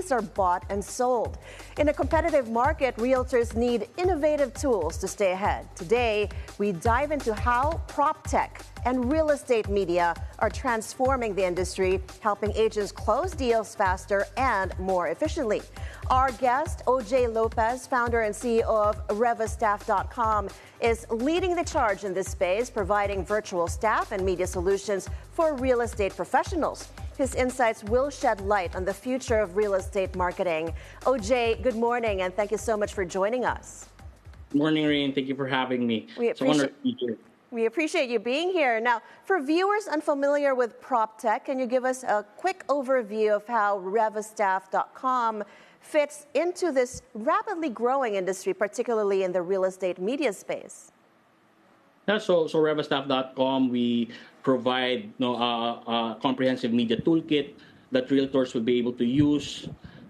properties are bought and sold. In a competitive market, realtors need innovative tools to stay ahead. Today, we dive into how Proptech and real estate media are transforming the industry, helping agents close deals faster and more efficiently. Our guest, OJ Lopez, founder and CEO of REVAstaff.com, is leading the charge in this space, providing virtual staff and media solutions for real estate professionals. His insights will shed light on the future of real estate marketing. OJ, good morning, and thank you so much for joining us. Good morning, Raine. Thank you for having me. We appreciate you being here. Now, for viewers unfamiliar with Proptech, can you give us a quick overview of how REVAstaff.com fits into this rapidly growing industry, particularly in the real estate media space? Yeah, so REVAstaff.com, we provide a comprehensive media toolkit that realtors will be able to use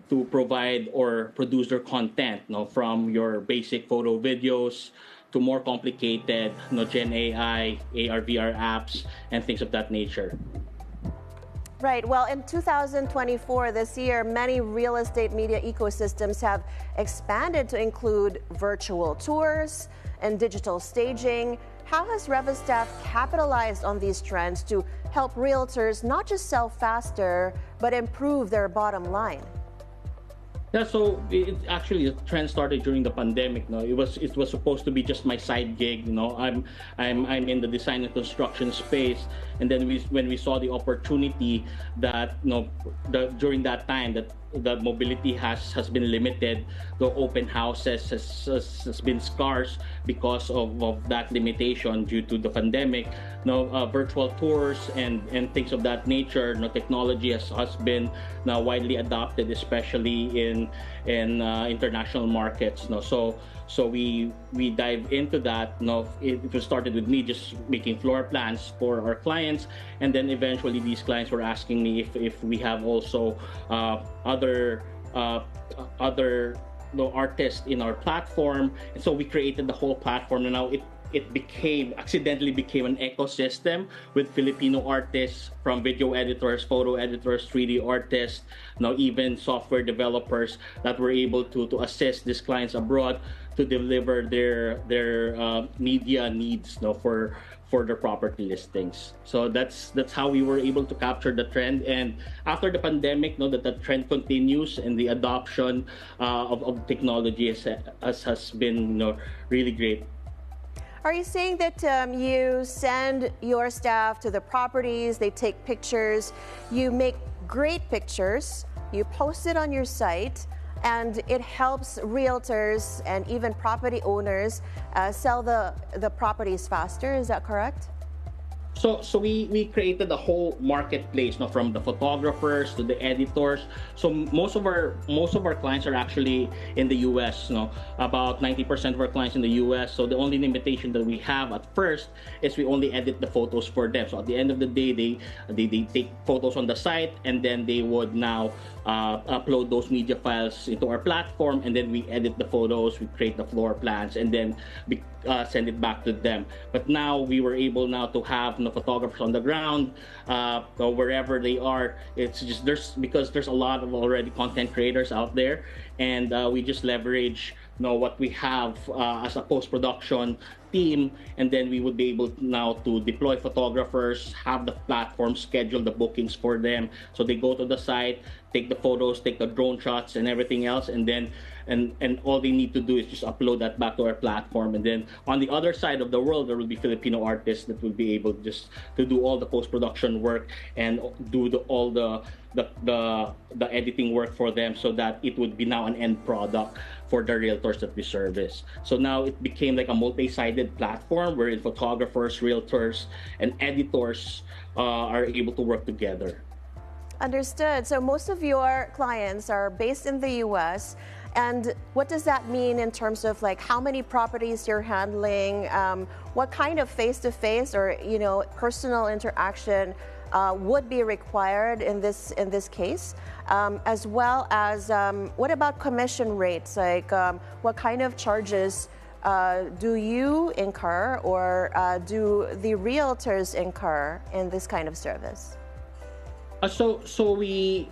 to provide or produce their content, from your basic photo videos to more complicated Gen AI, AR, VR apps, and things of that nature. Right. Well, in 2024, this year, many real estate media ecosystems have expanded to include virtual tours and digital staging. How has REVAstaff capitalized on these trends to help realtors not just sell faster, but improve their bottom line? Yeah, so the trend started during the pandemic. It was supposed to be just my side gig. I'm in the design and construction space, and then when we saw the opportunity that during that time that mobility has been limited, the open houses has been scarce because of that limitation due to the pandemic. Virtual tours and things of that nature. Technology has been now widely adopted, especially in international markets. So we dive into that. It was started with me just making floor plans for our clients, and then eventually these clients were asking me if we have also other artists in our platform, and so we created the whole platform. And now it accidentally became an ecosystem with Filipino artists, from video editors, photo editors, 3D artists, even software developers that were able to assist these clients abroad to deliver their media needs for their property listings. So that's how we were able to capture the trend. And after the pandemic, that the trend continues, and the adoption of technology has been really great. Are you saying that you send your staff to the properties, they take pictures, you make great pictures, you post it on your site, and it helps realtors and even property owners sell the properties faster? Is that correct? So we created a whole marketplace, from the photographers to the editors. So most of our clients are actually in the US. About 90% of our clients in the US. So the only limitation that we have at first is we only edit the photos for them. So at the end of the day, they take photos on the site, and then they would now upload those media files into our platform, and then we edit the photos, we create the floor plans, and then we send it back to them. But now we were able to have photographers on the ground, wherever they are. It's just because there's a lot of already content creators out there, and we just leverage what we have as a post-production team, and then we would be able now to deploy photographers, have the platform schedule the bookings for them. So they go to the site, take the photos, take the drone shots and everything else, and then and all they need to do is just upload that back to our platform. And then on the other side of the world, there will be Filipino artists that will be able just to do all the post-production work and do all the editing work for them, so that it would be now an end product for the realtors that we service. So now it became like a multi-sided platform wherein photographers, realtors, and editors are able to work together. Understood. So most of your clients are based in the US. And what does that mean in terms of how many properties you're handling? What kind of face-to-face or personal interaction would be required in this case? As well as what about commission rates? What kind of charges do you incur, or do the realtors incur in this kind of service? So we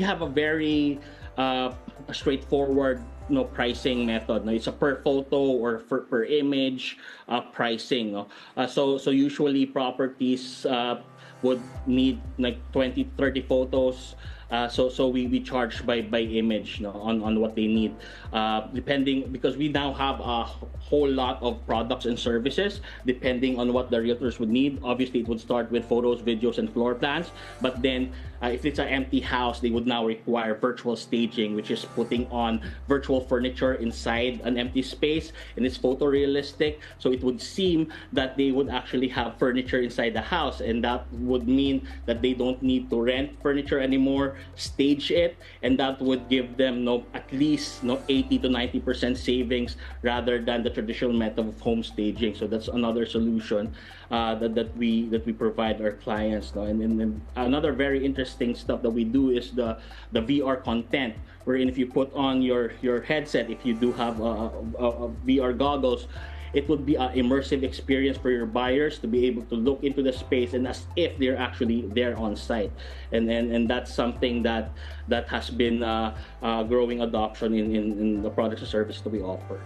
have a very a straightforward pricing method. No? It's a per photo or per image pricing. No? So usually properties would need like 20, 30 photos. So we charge by image, on what they need, depending, because we now have a whole lot of products and services depending on what the realtors would need. Obviously, it would start with photos, videos, and floor plans, but then if it's an empty house, they would now require virtual staging, which is putting on virtual furniture inside an empty space, and it's photorealistic. So it would seem that they would actually have furniture inside the house, and that would mean that they don't need to rent furniture anymore, stage it, and that would give them at least 80 to 90% savings rather than the traditional method of home staging. So that's another solution that we provide our clients. And another very interesting stuff that we do is the VR content, wherein if you put on your headset, if you do have VR goggles, it would be an immersive experience for your buyers to be able to look into the space and as if they're actually there on site. And that's something that has been growing adoption in the products and services that we offer.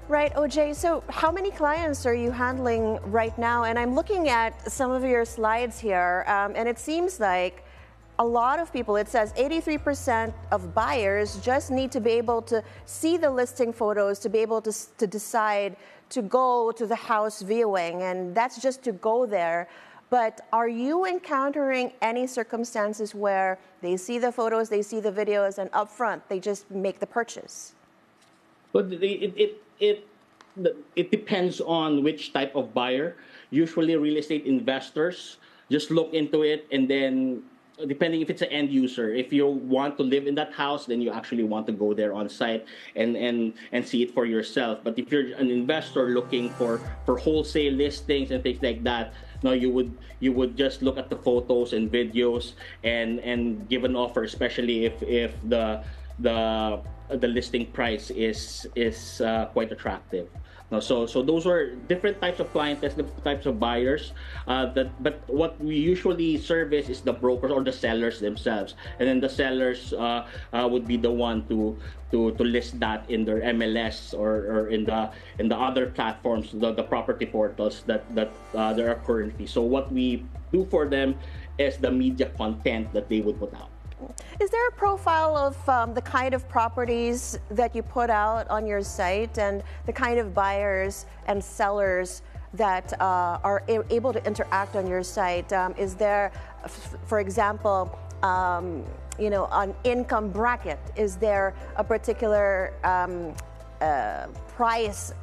Right, OJ, so how many clients are you handling right now? And I'm looking at some of your slides here, and it seems like a lot of people, it says 83% of buyers just need to be able to see the listing photos to be able to decide to go to the house viewing, and that's just to go there. But are you encountering any circumstances where they see the photos, they see the videos, and upfront they just make the purchase? But it depends on which type of buyer. Usually real estate investors just look into it, and then depending if it's an end user, if you want to live in that house, then you actually want to go there on site and see it for yourself. But if you're an investor looking for wholesale listings and things like that, no, you would just look at the photos and videos and give an offer, especially if the listing price is quite attractive. No, so those are different types of clients, different types of buyers. But what we usually service is the brokers or the sellers themselves, and then the sellers would be the one to list that in their MLS or in the other platforms, the property portals that there are currently. So what we do for them is the media content that they would put out. Is there a profile of the kind of properties that you put out on your site and the kind of buyers and sellers that are able to interact on your site? Is there, for example, an income bracket? Is there a particular price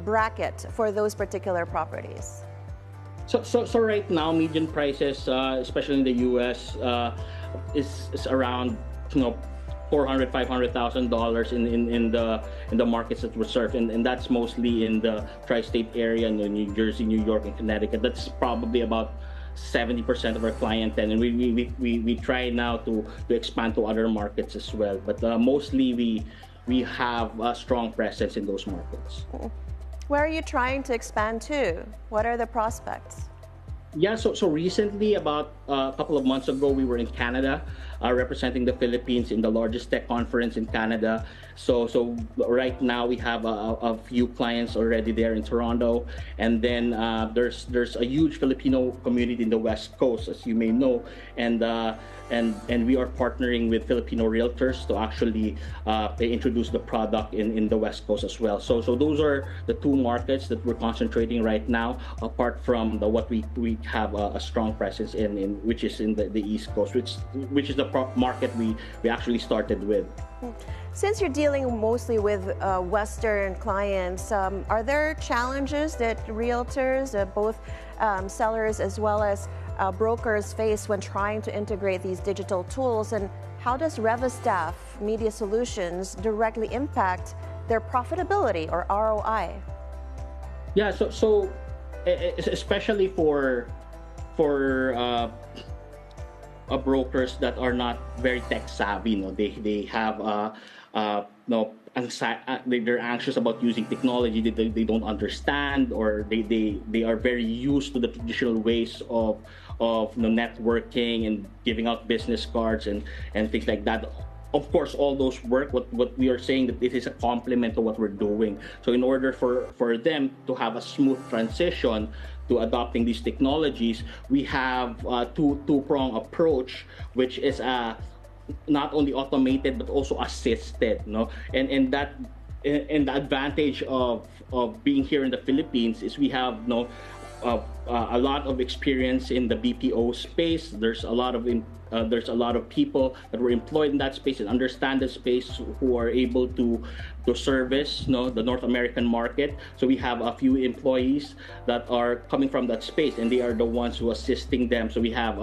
bracket for those particular properties? So right now, median prices, especially in the U.S., is around $400,000, $500,000 in the markets that we serve, and that's mostly in the tri-state area, New Jersey, New York, and Connecticut. That's probably about 70% of our clientele, and we try now to expand to other markets as well. But mostly we have a strong presence in those markets. Where are you trying to expand to? What are the prospects? Yeah, so recently, about a couple of months ago, we were in Canada, representing the Philippines in the largest tech conference in Canada. So right now we have a few clients already there in Toronto, and then there's a huge Filipino community in the West Coast, as you may know, and we are partnering with Filipino realtors to actually introduce the product in the West Coast as well. So those are the two markets that we're concentrating right now, apart from what we have a strong presence in which is in the East Coast, which is the market we actually started with. Since you're dealing mostly with Western clients, are there challenges that realtors, both sellers as well as brokers, face when trying to integrate these digital tools? And how does REVAstaff Media Solutions directly impact their profitability or ROI? Yeah, so especially for brokers that are not very tech savvy, they have they're anxious about using technology that they don't understand, or they are very used to the traditional ways of networking and giving out business cards and things like that. of course, all those work, what we are saying, that this is a complement to what we're doing. So in order for them to have a smooth transition to adopting these technologies, we have a two-prong approach, which is not only automated but also assisted, no? And the advantage of being here in the Philippines is we have a lot of experience in the BPO space. There's a lot of people that were employed in that space and understand the space, who are able to service the North American market. So we have a few employees that are coming from that space, and they are the ones who are assisting them. So we have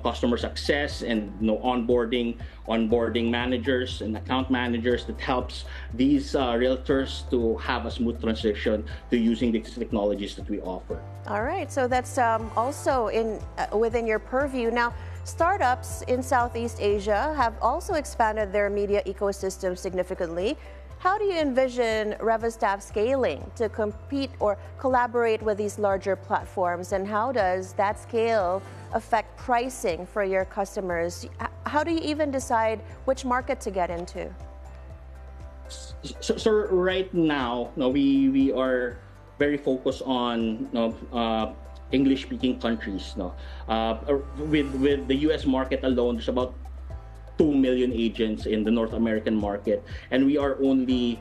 customer success and onboarding managers and account managers that helps these realtors to have a smooth transition to using these technologies that we offer. All right, so that's also within your purview. Now, startups in Southeast Asia have also expanded their media ecosystem significantly. How do you envision REVAstaff scaling to compete or collaborate with these larger platforms, and how does that scale affect pricing for your customers? How do you even decide which market to get into? So right now, we are very focused on English-speaking countries. With the U.S. market alone, there's about 2 million agents in the North American market, and we only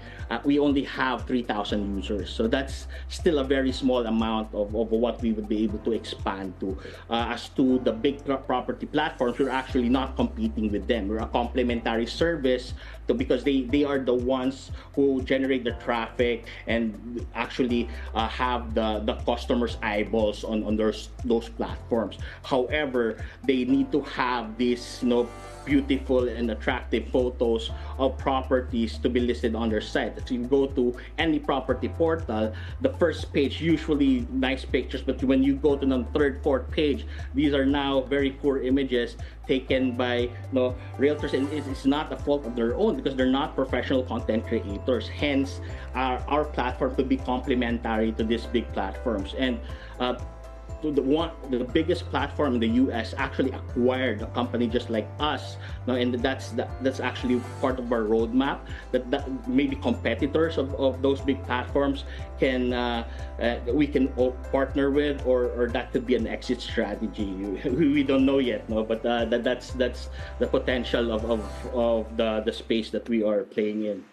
have 3,000 users. So that's still a very small amount of what we would be able to expand to. As to the big property platforms, we're actually not competing with them. We're a complementary service because they are the ones who generate the traffic and actually have the customers' eyeballs on those platforms. However, they need to have this beautiful and attractive photos of properties to be listed on their site. If you go to any property portal, the first page usually nice pictures, but when you go to the third, fourth page, these are now very poor images taken by realtors, and it's not a fault of their own because they're not professional content creators. Hence, our platform could be complementary to these big platforms. And the biggest platform in the U.S. actually acquired a company just like us, and that's actually part of our roadmap. That maybe competitors of those big platforms we can partner with, or that could be an exit strategy. We don't know yet, but that's the potential of the space that we are playing in.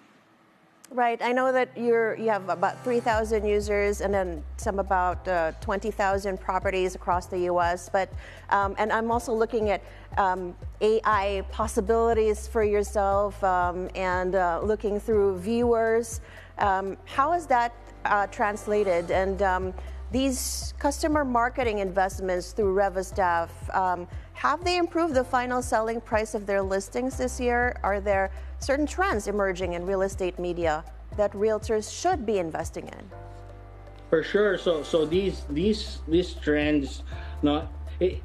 Right. I know that you have about 3,000 users and then about 20,000 properties across the U.S. But and I'm also looking at AI possibilities for yourself and looking through viewers. How is that translated? And these customer marketing investments through REVAstaff, have they improved the final selling price of their listings this year? Are there certain trends emerging in real estate media that realtors should be investing in? For sure. So these trends,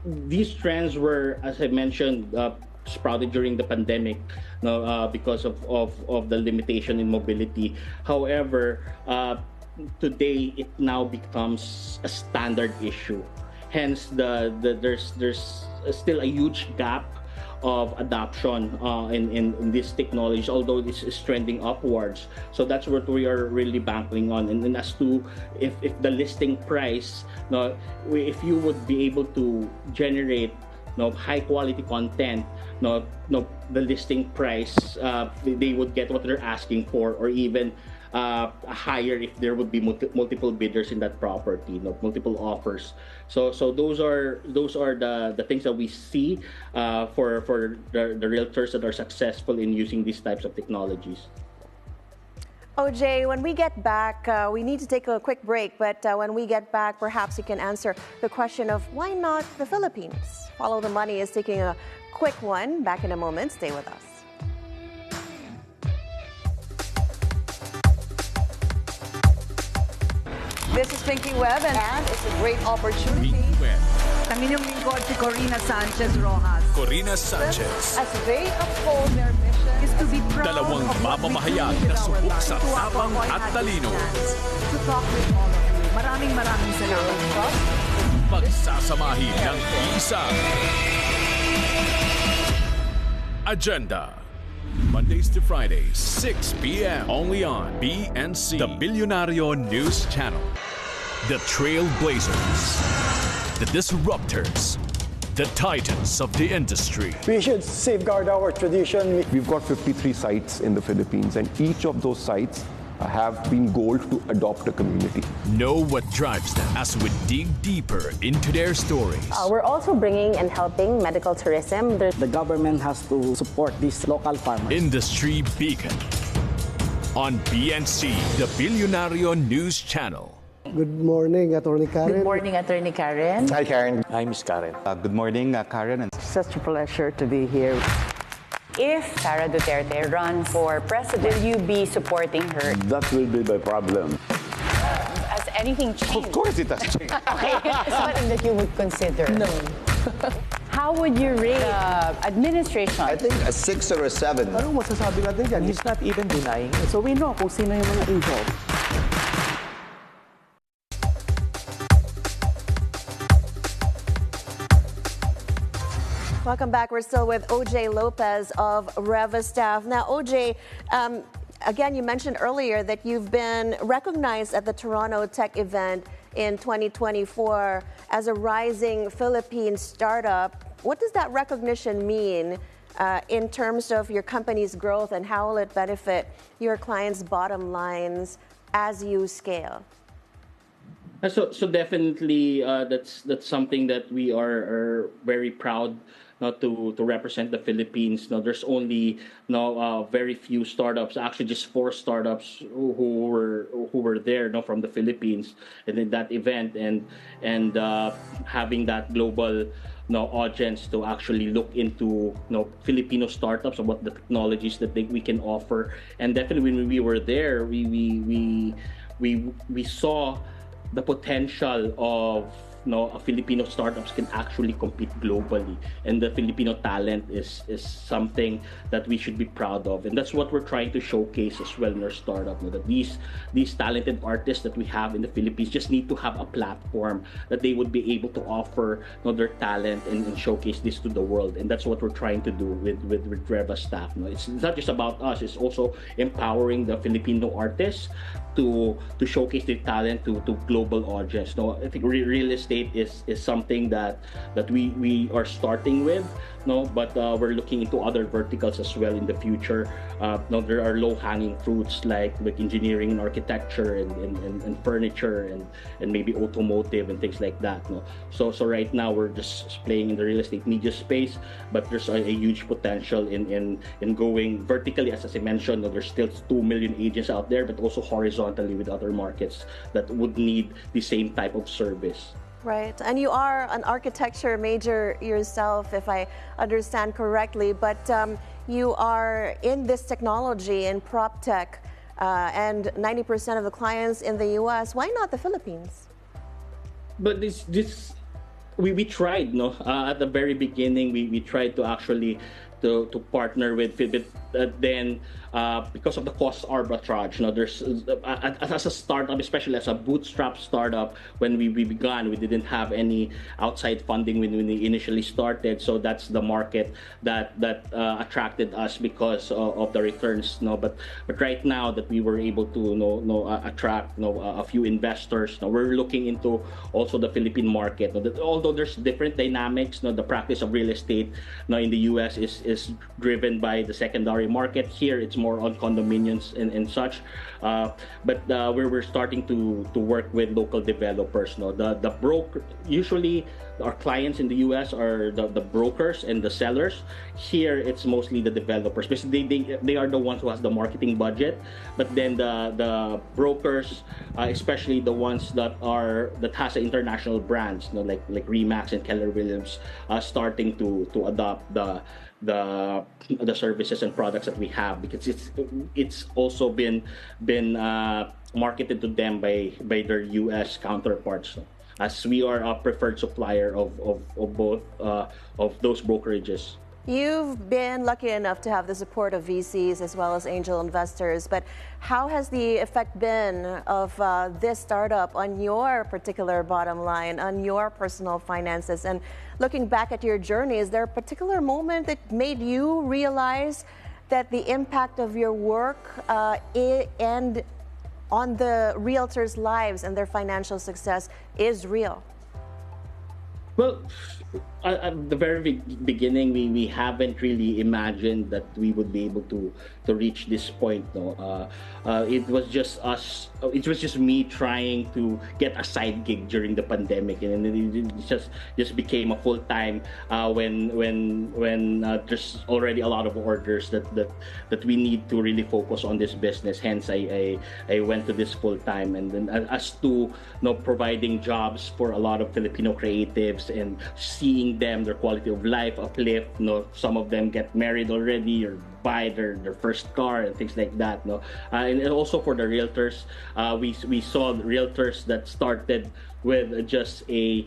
these trends were, as I mentioned, sprouted during the pandemic, because of the limitation in mobility. However, today it now becomes a standard issue. Hence, there's still a huge gap of adoption in this technology, although this is trending upwards. So that's what we are really banking on. And then as to if the listing price, if you would be able to generate high quality content, the listing price, they would get what they're asking for, or even higher if there would be multiple bidders in that property, multiple offers. So those are the things that we see for the realtors that are successful in using these types of technologies. OJ, when we get back, we need to take a quick break, but when we get back, perhaps you can answer the question of why not the Philippines? Follow the Money is taking a quick one. Back in a moment. Stay with us. This is Pinky Webb, and it's a great opportunity. Ang inyong lingkod si Corina Sanchez Rojas. Corina Sanchez. As they uphold their mission is to be proud Dalawang of what we mamamahayag do na in our subok lives. sa tapang at talino. To talk with all of you. Maraming salamat, Prof. Pagsasamahin ng isang agenda. Mondays to Fridays, 6 p.m. Only on BNC, the Billionario News Channel. The Trailblazers, the Disruptors, the Titans of the industry. We should safeguard our tradition. We've got 53 sites in the Philippines, and each of those sites have been goaled to adopt a community. Know what drives them as we dig deeper into their stories. We're also bringing and helping medical tourism. The government has to support these local farmers. Industry Beacon on BNC, the Billionario News Channel. Good morning, Attorney Karen. Good morning, Attorney Karen. Hi, Karen. Hi, Miss Karen. Good morning, Karen. Such a pleasure to be here. If Sara Duterte runs for president, will you be supporting her? That will be the problem. Has anything changed? Of course it has changed. Okay, it's something that you would consider. No. How would you rate administration? I think a 6 or a 7. Anong masasabi natin dyan? He's not even denying it. So we know kung sino yung mga involved. Welcome back. We're still with OJ Lopez of Rev Staff. Now, OJ, again, you mentioned earlier that you've been recognized at the Toronto Tech event in 2024 as a rising Philippine startup. What does that recognition mean in terms of your company's growth, and how will it benefit your clients' bottom lines as you scale? So definitely that's something that we are very proud to represent the Philippines. There's only very few startups, actually just 4 startups who were there from the Philippines and in that event, and having that global audience to actually look into Filipino startups and what the technologies that we can offer. And definitely when we were there, we saw the potential of Filipino startups can actually compete globally, and the Filipino talent is something that we should be proud of, and that's what we're trying to showcase as well in our startup. That these talented artists that we have in the Philippines just need to have a platform that they would be able to offer their talent and showcase this to the world, and that's what we're trying to do with REVAstaff. It's not just about us; it's also empowering the Filipino artists to showcase their talent to global audience. I think real estate is something that we are starting with, but we're looking into other verticals as well in the future. There are low-hanging fruits like engineering and architecture and furniture and maybe automotive and things like that. So right now we're just playing in the real estate media space, but there's a huge potential in going vertically. As I mentioned, there's still 2 million agents out there, but also horizontally with other markets that would need the same type of service. Right, and you are an architecture major yourself, if I understand correctly, but you are in this technology in Proptech, and 90% of the clients in the U.S. Why not the Philippines? But we tried, at the very beginning, we tried to actually to partner with then because of the cost arbitrage. There's as a startup, especially as a bootstrap startup, when we began, we didn't have any outside funding when we initially started. So that's the market that attracted us because of the returns. But right now that we were able to attract a few investors, we're looking into also the Philippine market. Although there's different dynamics, the practice of real estate in the U.S. is driven by the secondary market. Here it's more on condominiums and such, but we're starting to work with local developers. The broker, usually our clients in the US are the brokers and the sellers. Here it's mostly the developers because they are the ones who has the marketing budget, but then the brokers, especially the ones that has international brands, like Remax and Keller Williams, are starting to adopt the services and products that we have, because it's also been marketed to them by their US counterparts, as we are a preferred supplier of both of those brokerages. You've been lucky enough to have the support of VCs as well as angel investors, but how has the effect been of this startup on your particular bottom line, on your personal finances? And looking back at your journey, is there a particular moment that made you realize that the impact of your work and on the realtors' lives and their financial success is real? Well, at the very beginning, we haven't really imagined that we would be able to reach this point. No, it was just us. It was just me trying to get a side gig during the pandemic, and it just became a full time when there's already a lot of orders that we need to really focus on this business. Hence, I went to this full time, and then as to providing jobs for a lot of Filipino creatives and seeing them, their quality of life uplift. Some of them get married already or buy their first car and things like that. And also for the realtors, we saw realtors that started with just a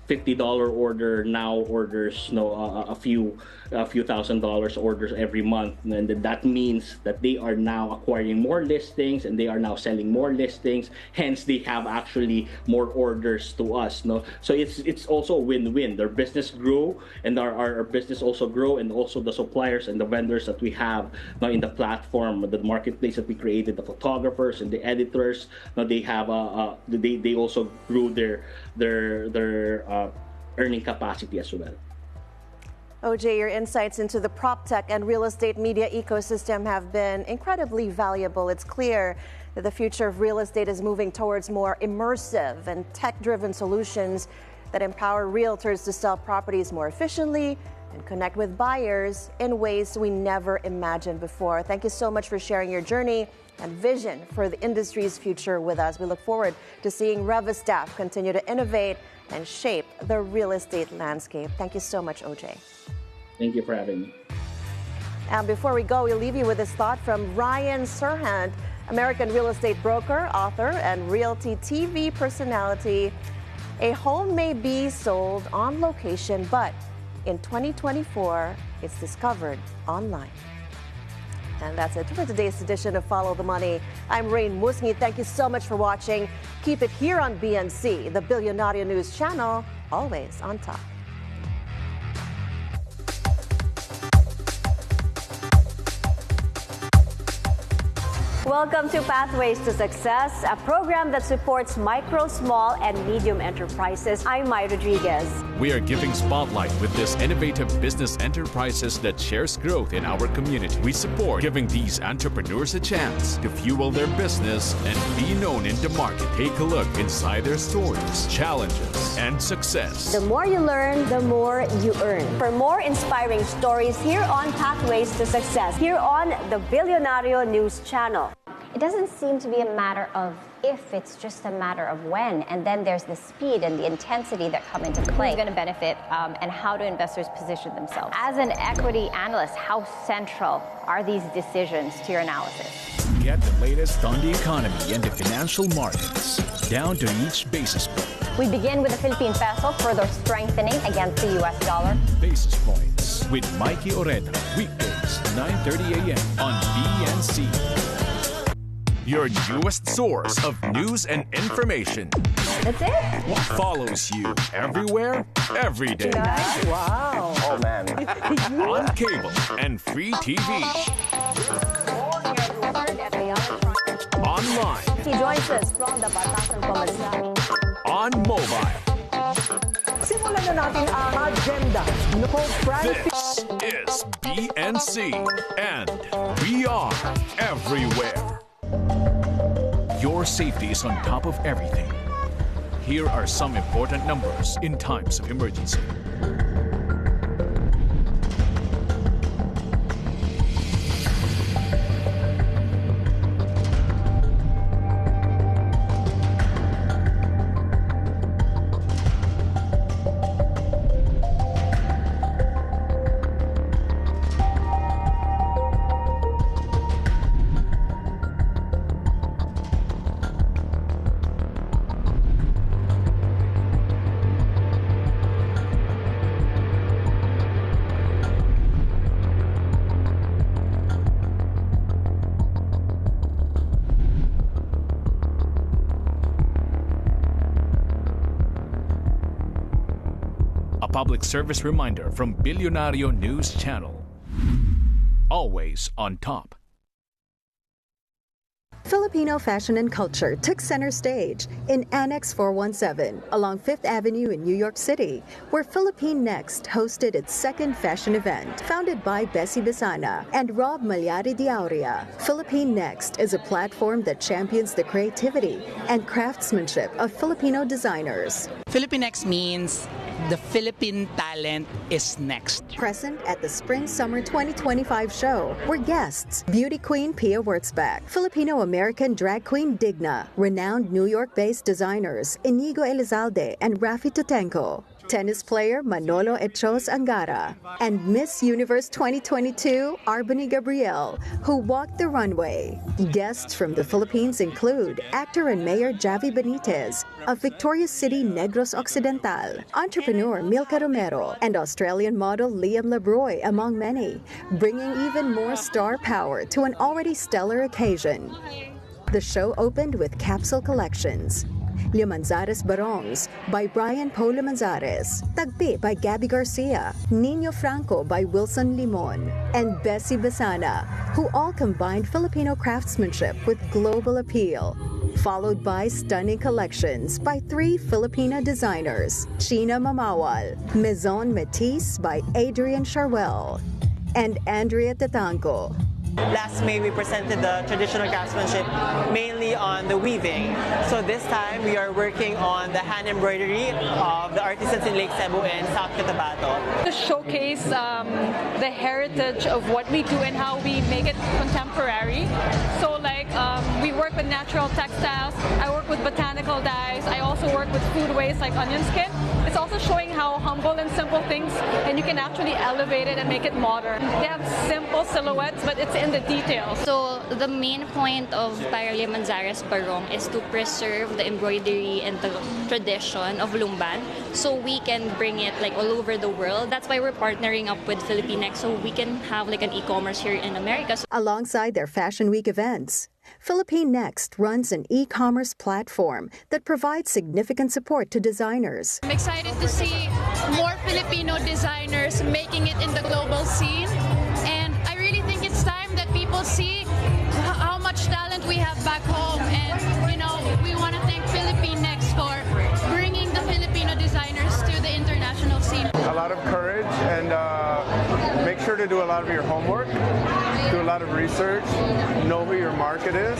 $50 order now orders a few $1,000s orders every month, and that means that they are now acquiring more listings and they are now selling more listings, hence they have actually more orders to us. So it's also a win-win. Their business grew and our business also grow, and also the suppliers and the vendors that we have now in the platform, the marketplace that we created, the photographers and the editors, they have they also grew their earning capacity as well. OJ, your insights into the Proptech and real estate media ecosystem have been incredibly valuable. It's clear that the future of real estate is moving towards more immersive and tech-driven solutions that empower realtors to sell properties more efficiently and connect with buyers in ways we never imagined before. Thank you so much for sharing your journey and vision for the industry's future with us. We look forward to seeing REVAstaff continue to innovate and shape the real estate landscape. Thank you so much, OJ. Thank you for having me. And before we go, we'll leave you with this thought from Raine Musñgi, American real estate broker, author, and realty TV personality. A home may be sold on location, but in 2024, it's discovered online. And that's it for today's edition of Follow the Money. I'm Raine Musñgi. Thank you so much for watching. Keep it here on BNC, the Billionario News Channel, always on top. Welcome to Pathways to Success, a program that supports micro, small, and medium enterprises. I'm Mai Rodriguez. We are giving spotlight with this innovative business enterprises that shares growth in our community. We support giving these entrepreneurs a chance to fuel their business and be known in the market. Take a look inside their stories, challenges, and success. The more you learn, the more you earn. For more inspiring stories here on Pathways to Success, here on the Billionario News Channel. It doesn't seem to be a matter of if, it's just a matter of when. And then there's the speed and the intensity that come into play. Who's going to benefit and how do investors position themselves? As an equity analyst, how central are these decisions to your analysis? Get the latest on the economy and the financial markets, down to each basis point. We begin with the Philippine peso further strengthening against the US dollar. Basis Points with Mikey Oreta, weekdays 9:30 a.m. on BNC. Your newest source of news and information. That's it? Yeah. Follows you everywhere, every day. Nice. Wow. Oh, man. On cable and free TV. Online. He joins us from the Batasang Pamasahe. On mobile. Simulan na natin ang agenda. This is BNC, and we are everywhere. Your safety is on top of everything. Here are some important numbers in times of emergency. Public service reminder from Billionario News Channel. always on top. Filipino fashion and culture took center stage in Annex 417 along 5th Avenue in New York City, where Philippine Next hosted its second fashion event. Founded by Bessie Bisana and Rob Malyari Diauria, Philippine Next is a platform that champions the creativity and craftsmanship of Filipino designers. Philippine Next means the Philippine talent is next. Present at the Spring-Summer 2025 show were guests beauty queen Pia Wurtzbach, Filipino-American drag queen Digna, renowned New York-based designers Inigo Elizalde and Rafi Tutenko, tennis player Manolo Echos Angara, and Miss Universe 2022 Arbany Gabriel, who walked the runway. Guests from the Philippines include actor and mayor Javi Benitez of Victoria City, Negros Occidental, entrepreneur Milka Romero, and Australian model Liam Labroy, among many, bringing even more star power to an already stellar occasion. The show opened with capsule collections. Limanzares Barongs by Brian Paul Limanzares, Tagpi by Gabby Garcia, Nino Franco by Wilson Limon, and Bessie Bisana, who all combined Filipino craftsmanship with global appeal. Followed by stunning collections by 3 Filipina designers, China Mamawal, Maison Métis by Adrian Charwell, and Andrea Tatanco. Last May, we presented the traditional craftsmanship mainly on the weaving. So this time, we are working on the hand embroidery of the artisans in Lake Cebu and South Cotabato. To showcase the heritage of what we do and how we make it contemporary. So like, we work with natural textiles, I work with botanical dyes, I also work with food waste like onion skin. It's also showing how humble and simple things, and you can actually elevate it and make it modern. They have simple silhouettes, but it's in the details. So the main point of Paralia Manzares Barong is to preserve the embroidery and the tradition of Lumban, so we can bring it like all over the world. That's why we're partnering up with Philippinex, so we can have like an e-commerce here in America. Alongside their Fashion Week events, Philippine Next runs an e-commerce platform that provides significant support to designers. I'm excited to see more Filipino designers making it in the global scene, and I really think it's time that people see how much talent we have back home, and we want to thank Philippine Next for bringing the Filipino designers to the international scene. A lot of courage, and make sure to do a lot of your homework, do a lot of research, know who your market is,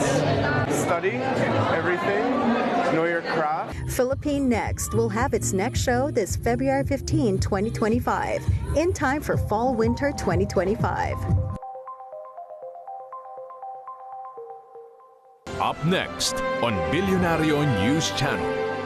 study everything, know your craft. Philippine Next will have its next show this February 15, 2025, in time for Fall-Winter 2025. Up next on Billionario News Channel.